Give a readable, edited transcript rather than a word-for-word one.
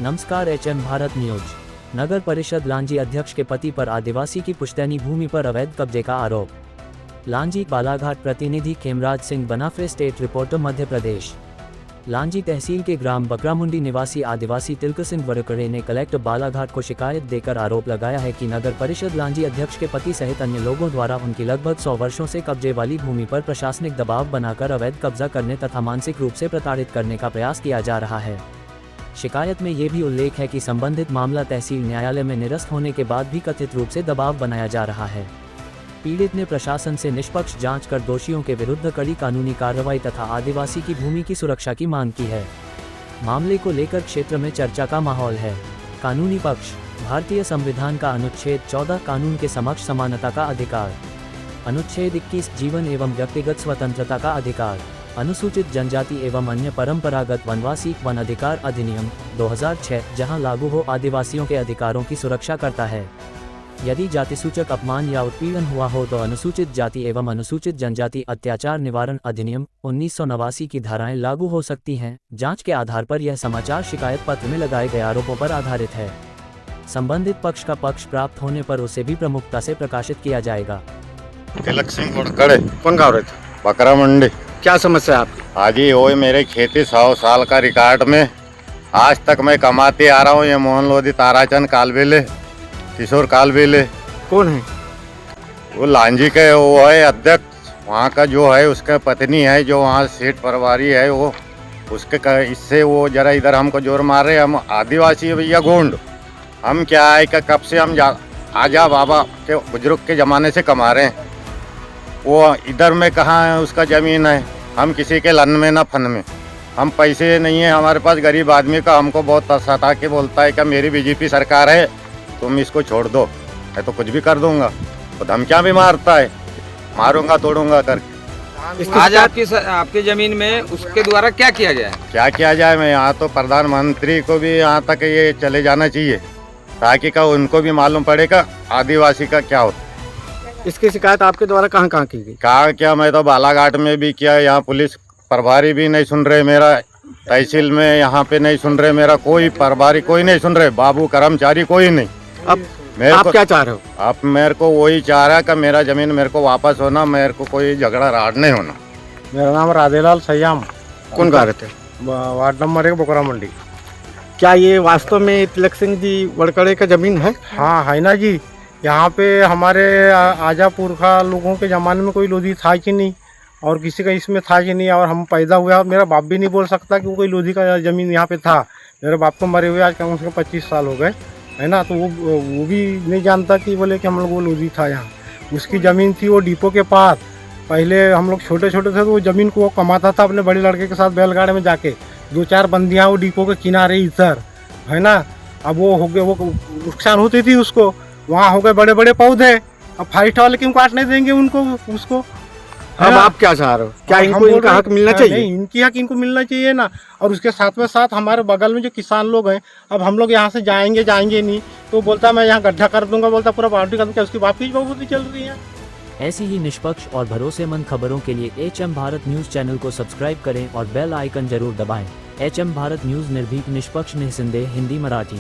नमस्कार। HM Bharat news. नगर परिषद लांजी अध्यक्ष के पति पर आदिवासी की पुश्तैनी भूमि पर अवैध कब्जे का आरोप। लांजी बालाघाट प्रतिनिधि खेमराज सिंह बनाफे, स्टेट रिपोर्टर, मध्य प्रदेश। लांजी तहसील के ग्राम बकरामुंडी निवासी आदिवासी तिलक सिंह वरकड़े ने कलेक्टर बालाघाट को शिकायत देकर आरोप लगाया है कि नगर परिषद लांजी अध्यक्ष के पति सहित अन्य लोगों द्वारा उनकी लगभग 100 वर्षों से कब्जे वाली भूमि पर प्रशासनिक दबाव बनाकर अवैध कब्जा करने तथा मानसिक रूप से प्रताड़ित करने का प्रयास किया जा रहा है। शिकायत में ये भी उल्लेख है कि संबंधित मामला तहसील न्यायालय में निरस्त होने के बाद भी कथित रूप से दबाव बनाया जा रहा है। पीड़ित ने प्रशासन से निष्पक्ष जांच कर दोषियों के विरुद्ध कड़ी कानूनी कार्रवाई तथा आदिवासी की भूमि की सुरक्षा की मांग की है। मामले को लेकर क्षेत्र में चर्चा का माहौल है। कानूनी पक्ष। भारतीय संविधान का अनुच्छेद 14 कानून के समक्ष समानता का अधिकार। अनुच्छेद 21 जीवन एवं व्यक्तिगत स्वतंत्रता का अधिकार। अनुसूचित जनजाति एवं अन्य परंपरागत वनवासी वन अधिकार अधिनियम 2006 जहां लागू हो आदिवासियों के अधिकारों की सुरक्षा करता है। यदि जातिसूचक अपमान या उत्पीड़न हुआ हो तो अनुसूचित जाति एवं अनुसूचित जनजाति अत्याचार निवारण अधिनियम 1989 की धाराएं लागू हो सकती हैं। जांच के आधार पर यह समाचार शिकायत पत्र में लगाए गए आरोपों पर आधारित है। संबंधित पक्ष का पक्ष प्राप्त होने पर उसे भी प्रमुखता से प्रकाशित किया जाएगा। तिलक सिंह वरकड़े। कौन गाँव रहते? बकरामुंडी। क्या समस्या है आपकी? हाजी वो मेरे खेती 100 साल का रिकॉर्ड में आज तक मैं कमाते आ रहा हूँ। ये मोहन लोधी, ताराचंद कालबेले, किशोर कालबेले। कौन है वो लांजी के वो है अध्यक्ष। वहाँ का जो है उसका पत्नी है जो वहाँ सेठ परवारी है वो उसके इससे वो जरा इधर हमको जोर मार रहे। हम आदिवासी भैया गोंड। हम क्या है कि कब से हम आजा बाबा के बुजुर्ग के ज़माने से कमा रहे हैं। वो इधर में कहाँ है उसका ज़मीन है। हम किसी के लन में ना फन में। हम पैसे नहीं है हमारे पास, गरीब आदमी का। हमको बहुत सता के बोलता है कि मेरी बीजेपी सरकार है, तुम इसको छोड़ दो, मैं तो कुछ भी कर दूंगा। तो धमकियाँ भी मारता है, मारूंगा तोड़ूंगा करके। आज आपकी जमीन में उसके द्वारा क्या किया जाए? क्या किया जाए? मैं यहाँ तो प्रधानमंत्री को भी यहाँ तक ये चले जाना चाहिए ताकि का उनको भी मालूम पड़ेगा आदिवासी का क्या होता। इसकी शिकायत आपके द्वारा कहाँ कहाँ की गई? कहा क्या, मैं तो बालाघाट में भी किया। यहाँ पुलिस प्रभारी भी नहीं सुन रहे मेरा, तहसील में यहाँ पे नहीं सुन रहे मेरा, कोई प्रभारी कोई नहीं सुन रहे, बाबू कर्मचारी कोई नहीं। अब आप क्या चाह रहे हो? अब मेरे को वही चाह रहा है कि मेरा जमीन मेरे को वापस होना, मेरे को कोई झगड़ा राड नहीं होना। मेरा नाम राधेलाल सयाम। कौन गा रहते? Ward number 1 बकरामुंडी। क्या ये वास्तव में तिलक सिंह जी वरकड़े का जमीन है? हाँ है ना जी। यहाँ पे हमारे आजा पुरखा लोगों के ज़माने में कोई लोधी था कि नहीं, और किसी का इसमें था कि नहीं। और हम पैदा हुआ, मेरा बाप भी नहीं बोल सकता कि कोई लोधी का ज़मीन यहाँ पे था। मेरे बाप को मरे हुए आज कम से कम 25 साल हो गए, है ना। तो वो भी नहीं जानता कि बोले कि हम लोग वो लोधी था यहाँ। उसकी ज़मीन थी वो डिपो के पास। पहले हम लोग छोटे छोटे थे तो वो ज़मीन को वो कमाता था अपने बड़े लड़के के साथ बैलगाड़ी में जाके। 2-4 बंदियाँ वो डिपो के किनारे इधर, है ना। अब वो हो गए, वो नुकसान होती थी उसको। वहाँ हो गए बड़े बड़े पौधे। अब फाइट वाले क्यों काटने देंगे उनको उसको? अब आप क्या चाह रहे हो? क्या इनको इनका हक मिलना चाहिए? नहीं, इनकी हक इनको मिलना चाहिए ना। और उसके साथ में साथ हमारे बगल में जो किसान लोग हैं, अब हम लोग यहाँ से जाएंगे नहीं तो बोलता मैं यहाँ गड्ढा कर दूंगा, बोलता पूरा बाउंड्री कर दूंगा। उसकी बात की बहुत चल रही है। ऐसी ही निष्पक्ष और भरोसेमंद खबरों के लिए एचएम भारत न्यूज चैनल को सब्सक्राइब करें और बेल आइकन जरूर दबाएं। एचएम भारत न्यूज निर्भीक, निष्पक्ष, निस्संदेह, हिंदी मराठी।